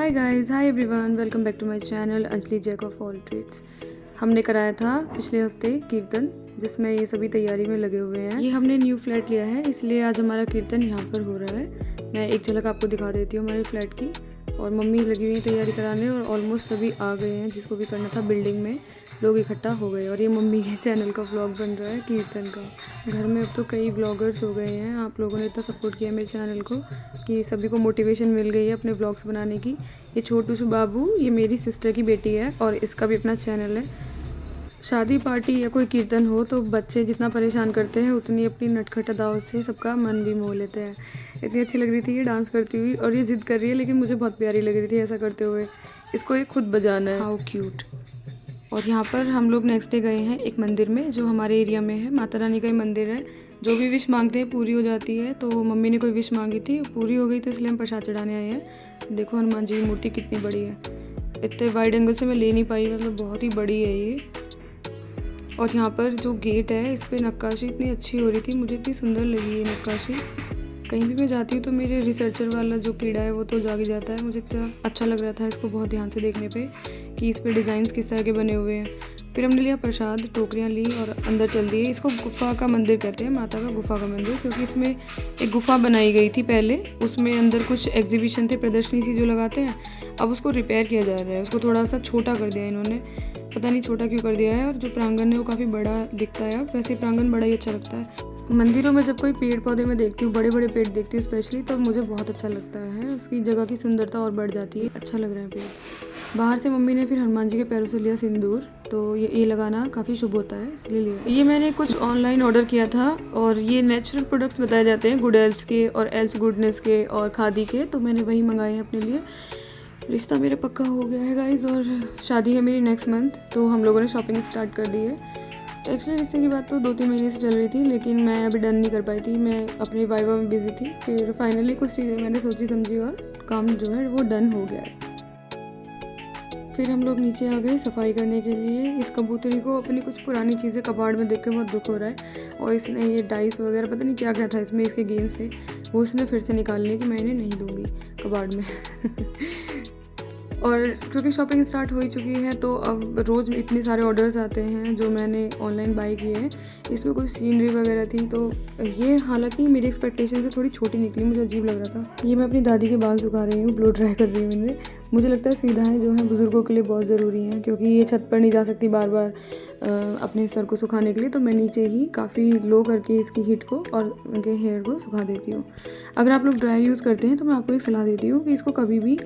Hi guys, hi everyone, welcome back to my channel Anjali jack of all trades. हमने कराया था पिछले हफ्ते कीर्तन, जिसमें ये सभी तैयारी में लगे हुए हैं। ये हमने न्यू फ्लैट लिया है, इसलिए आज हमारा कीर्तन यहाँ पर हो रहा है। मैं एक झलक आपको दिखा देती हूँ हमारे फ्लैट की। और मम्मी लगी हुई है तैयारी कराने और ऑलमोस्ट सभी आ गए हैं, जिसको भी करना था बिल्डिंग में लोग इकट्ठा हो गए। और ये मम्मी के चैनल का व्लॉग बन रहा है कीर्तन का। घर में अब तो कई व्लॉगर्स हो गए हैं। आप लोगों ने इतना सपोर्ट किया मेरे चैनल को कि सभी को मोटिवेशन मिल गई है अपने व्लॉग्स बनाने की। ये छोटू सी बाबू, ये मेरी सिस्टर की बेटी है और इसका भी अपना चैनल है। शादी पार्टी या कोई कीर्तन हो तो बच्चे जितना परेशान करते हैं उतनी अपनी नटखट अदाओं से सबका मन भी मोह लेते हैं। इतनी अच्छी लग रही थी ये डांस करती हुई, और ये जिद कर रही है लेकिन मुझे बहुत प्यारी लग रही थी ऐसा करते हुए। इसको ये खुद बजाना है। How cute. और यहाँ पर हम लोग नेक्स्ट डे गए हैं एक मंदिर में जो हमारे एरिया में है। माता रानी का ही मंदिर है। जो भी विश मांगते हैं पूरी हो जाती है। तो मम्मी ने कोई विश मांगी थी, पूरी हो गई, तो इसलिए हम प्रसाद चढ़ाने आए हैं। देखो हनुमान जी की मूर्ति कितनी बड़ी है। इतने वाइड एंगल से मैं ले नहीं पाई, मतलब बहुत ही बड़ी है ये। और यहाँ पर जो गेट है इस पर नक्काशी इतनी अच्छी हो रही थी, मुझे इतनी सुंदर लगी ये नक्काशी। कहीं भी मैं जाती हूँ तो मेरे रिसर्चर वाला जो कीड़ा है वो तो जाग ही जाता है। मुझे इतना अच्छा लग रहा था इसको बहुत ध्यान से देखने पे कि इस पे डिज़ाइंस किस तरह के बने हुए हैं। फिर हमने लिया प्रसाद, टोकरियाँ ली और अंदर चल दिए। इसको गुफा का मंदिर कहते हैं, माता का गुफा का मंदिर, क्योंकि इसमें एक गुफा बनाई गई थी पहले। उसमें अंदर कुछ एग्जीबिशन थे, प्रदर्शनी सी जो लगाते हैं। अब उसको रिपेयर किया जा रहा है, उसको थोड़ा सा छोटा कर दिया इन्होंने, पता नहीं छोटा क्यों कर दिया है। और जो प्रांगण है वो काफ़ी बड़ा दिखता है। वैसे प्रांगण बड़ा ही अच्छा लगता है। मंदिरों में जब कोई पेड़ पौधे में देखती हूँ, बड़े बड़े पेड़ देखती हूँ स्पेशली, तब मुझे बहुत अच्छा लगता है। उसकी जगह की सुंदरता और बढ़ जाती है। अच्छा लग रहा है पेड़। बाहर से मम्मी ने फिर हनुमान जी के पैरों से लिया सिंदूर, तो ये लगाना काफ़ी शुभ होता है इसलिए लिया। ये मैंने कुछ ऑनलाइन ऑर्डर किया था और ये नेचुरल प्रोडक्ट्स बताए जाते हैं, गुड एल्प्स के और एल्प्स गुडनेस के और खादी के, तो मैंने वही मंगाए हैं अपने लिए। रिश्ता मेरा पक्का हो गया है गाइज, और शादी है मेरी नेक्स्ट मंथ, तो हम लोगों ने शॉपिंग स्टार्ट कर दी है। एक्चुअली रिश्ते की बात तो 2-3 महीने से चल रही थी, लेकिन मैं अभी डन नहीं कर पाई थी। मैं अपने वाइवा में बिजी थी। फिर फाइनली कुछ चीज़ें मैंने सोची समझी और काम जो है वो डन हो गया है। फिर हम लोग नीचे आ गए सफाई करने के लिए। इस कबूतरी को अपनी कुछ पुरानी चीज़ें कबाड़ में देख के बहुत दुख हो रहा है, और इसने ये डाइस वगैरह पता नहीं क्या क्या था इसमें, इसके गेम से, वो उसने फिर से निकाल लिया कि मैं इन्हें नहीं दूँगी कबाड़ में। और क्योंकि शॉपिंग स्टार्ट हो ही चुकी है तो अब रोज़ इतने सारे ऑर्डर्स आते हैं जो मैंने ऑनलाइन बाई किए हैं। इसमें कुछ सीनरी वगैरह थी, तो ये हालांकि मेरी एक्सपेक्टेशन से थोड़ी छोटी निकली, मुझे अजीब लग रहा था। ये मैं अपनी दादी के बाल सुखा रही हूँ, ब्लो ड्राई कर रही हूँ इन्हें। मुझे लगता है सुविधाएँ जो हैं बुज़ुर्गों के लिए बहुत ज़रूरी हैं, क्योंकि ये छत पर नहीं जा सकती बार बार अपने सर को सुखाने के लिए, तो मैं नीचे ही काफ़ी लो करके इसकी हीट को और उनके हेयर को सुखा देती हूँ। अगर आप लोग ड्राई यूज़ करते हैं तो मैं आपको एक सलाह देती हूँ कि इसको कभी भी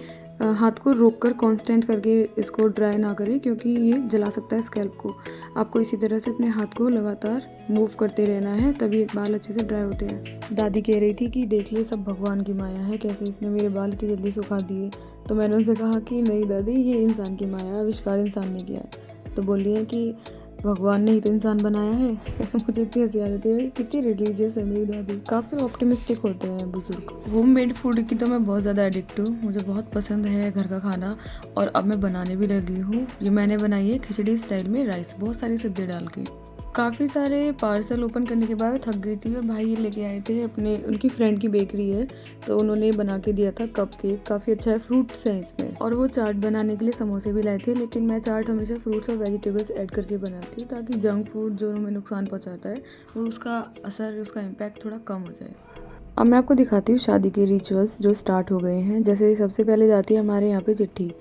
हाथ को रोककर कांस्टेंट करके इसको ड्राई ना करें, क्योंकि ये जला सकता है स्कैल्प को। आपको इसी तरह से अपने हाथ को लगातार मूव करते रहना है, तभी बाल अच्छे से ड्राई होते हैं। दादी कह रही थी कि देख ले सब भगवान की माया है, कैसे इसने मेरे बाल इतनी जल्दी सुखा दिए। तो मैंने उनसे कहा कि नहीं दादी, ये इंसान की माया है, आविष्कार इंसान ने किया है। तो बोल रही है कि भगवान ने ही तो इंसान बनाया है। मुझे इतनी हंसी आ रही थी, कितनी रिलीजियस है मेरी दादी। काफ़ी ऑप्टिमिस्टिक होते हैं बुजुर्ग। होममेड फूड की तो मैं बहुत ज़्यादा एडिक्ट हूँ, मुझे बहुत पसंद है घर का खाना, और अब मैं बनाने भी लगी हूँ। ये मैंने बनाई है खिचड़ी स्टाइल में राइस, बहुत सारी सब्जी डाल के। काफ़ी सारे पार्सल ओपन करने के बाद थक गई थी, और भाई ये लेके आए थे अपने, उनकी फ्रेंड की बेकरी है, तो उन्होंने बना के दिया था कप केक, काफ़ी अच्छा है, फ्रूट्स हैं इसमें। और वो चाट बनाने के लिए समोसे भी लाए थे, लेकिन मैं चाट हमेशा फ्रूट्स और वेजिटेबल्स ऐड करके बनाती हूँ, ताकि जंक फूड जो हमें नुकसान पहुँचाता है वो उसका असर, उसका इम्पैक्ट थोड़ा कम हो जाए। अब मैं आपको दिखाती हूँ शादी के रिचुअल्स जो स्टार्ट हो गए हैं। जैसे सबसे पहले जाती है हमारे यहाँ पे चिट्ठी,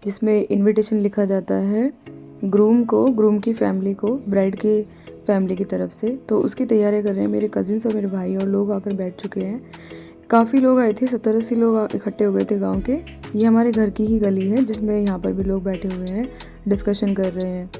जिसमें इन्विटेशन लिखा जाता है ग्रूम को, ग्रूम की फैमिली को, ब्राइड के फैमिली की तरफ से। तो उसकी तैयारियां कर रहे हैं मेरे कजिन्स और मेरे भाई, और लोग आकर बैठ चुके हैं। काफ़ी लोग आए थे, 70-80 लोग इकट्ठे हो गए थे गांव के। ये हमारे घर की ही गली है, जिसमें यहाँ पर भी लोग बैठे हुए हैं, डिस्कशन कर रहे हैं।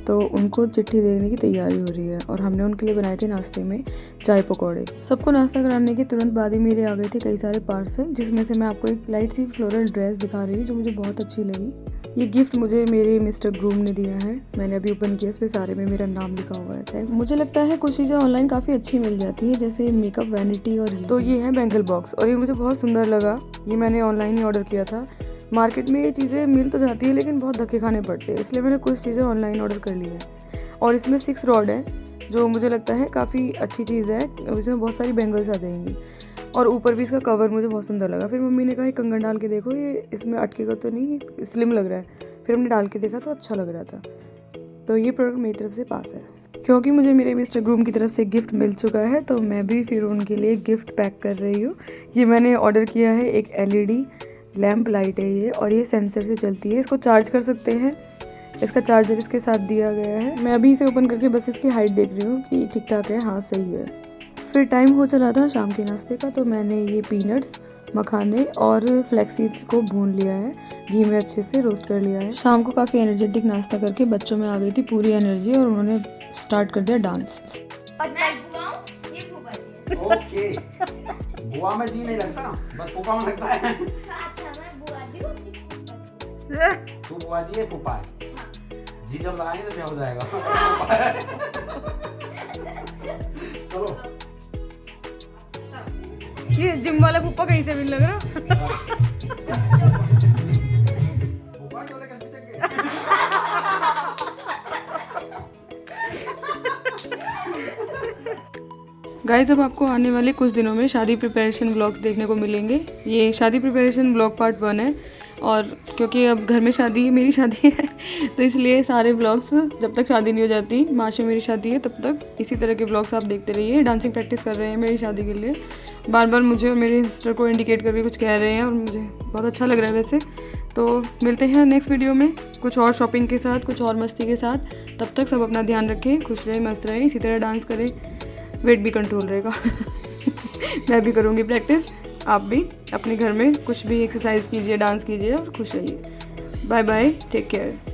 तो उनको चिट्ठी देने की तैयारी हो रही है, और हमने उनके लिए बनाए थे नाश्ते में चाय पकौड़े। सबको नाश्ता कराने के तुरंत बाद ही मेरे आ गए थे कई सारे पार्सल, जिसमें से मैं आपको एक लाइट सी फ्लोरल ड्रेस दिखा रही हूँ जो मुझे बहुत अच्छी लगी। ये गिफ्ट मुझे मेरे मिस्टर ग्रूम ने दिया है, मैंने अभी ओपन किया, इस पे सारे में मेरा नाम लिखा हुआ है, थैंक्स। मुझे लगता है कुछ चीज़ें ऑनलाइन काफ़ी अच्छी मिल जाती है, जैसे मेकअप वैनिटी, और तो ये है बैंगल बॉक्स, और ये मुझे बहुत सुंदर लगा। ये मैंने ऑनलाइन ही ऑर्डर किया था। मार्केट में ये चीज़ें मिल तो जाती है, लेकिन बहुत धक्के खाने पड़ते हैं, इसलिए मैंने कुछ चीज़ें ऑनलाइन ऑर्डर कर ली है। और इसमें 6 रॉड है, जो मुझे लगता है काफ़ी अच्छी चीज़ है, इसमें बहुत सारी बैंगल्स आ जाएंगी। और ऊपर भी इसका कवर मुझे बहुत सुंदर लगा। फिर मम्मी ने कहा कंगन डाल के देखो, ये इसमें अटकेगा तो नहीं, स्लिम लग रहा है। फिर हमने डाल के देखा तो अच्छा लग रहा था। तो ये प्रोडक्ट मेरी तरफ से पास है। क्योंकि मुझे मेरे मिस्टर ग्रूम की तरफ से गिफ्ट मिल चुका है तो मैं भी फिर उनके लिए गिफ्ट पैक कर रही हूँ। ये मैंने ऑर्डर किया है, एक LED लैम्प लाइट है ये, और ये सेंसर से चलती है। इसको चार्ज कर सकते हैं, इसका चार्जर इसके साथ दिया गया है। मैं अभी इसे ओपन करके बस इसकी हाइट देख रही हूँ कि ठीक ठाक है, हाँ सही है। फिर टाइम हो चला था शाम के नाश्ते का, तो मैंने ये पीनट्स, मखाने और फ्लैक्स सीड्स को भून लिया है, घी में अच्छे से रोस्ट कर लिया है। शाम को काफ़ी एनर्जेटिक नाश्ता करके बच्चों में आ गई थी पूरी एनर्जी और उन्होंने स्टार्ट कर दिया डांस। ओके, बुआ में जी नहीं लगता, बस फूफा में लगता है। अच्छा, मैं बुआ जी हूँ कि फूफा जी? तू बुआ जी है, फूफा है। जी जब लगाएंगे तो क्या हो जाएगा। चलो ये जिम वाला फूफा कहीं से भी लग रहा। फूफा तो लेकर पीछे के। गाइस, अब आपको आने वाले कुछ दिनों में शादी प्रिपरेशन व्लॉग्स देखने को मिलेंगे। ये शादी प्रिपरेशन व्लॉग पार्ट 1 है, और क्योंकि अब घर में शादी है, मेरी शादी है, तो इसलिए सारे व्लॉग्स जब तक शादी नहीं हो जाती, मार्च में मेरी शादी है, तब तक इसी तरह के व्लॉग्स आप देखते रहिए। डांसिंग प्रैक्टिस कर रहे हैं मेरी शादी के लिए, बार बार मुझे और मेरे सिस्टर को इंडिकेट करके कुछ कह रहे हैं और मुझे बहुत अच्छा लग रहा है वैसे। तो मिलते हैं नेक्स्ट वीडियो में कुछ और शॉपिंग के साथ, कुछ और मस्ती के साथ। तब तक सब अपना ध्यान रखें, खुश रहें, मस्त रहें, इसी तरह डांस करें, वेट भी कंट्रोल रहेगा। मैं भी करूँगी प्रैक्टिस, आप भी अपने घर में कुछ भी एक्सरसाइज कीजिए, डांस कीजिए और खुश रहिए। Bye bye, take care.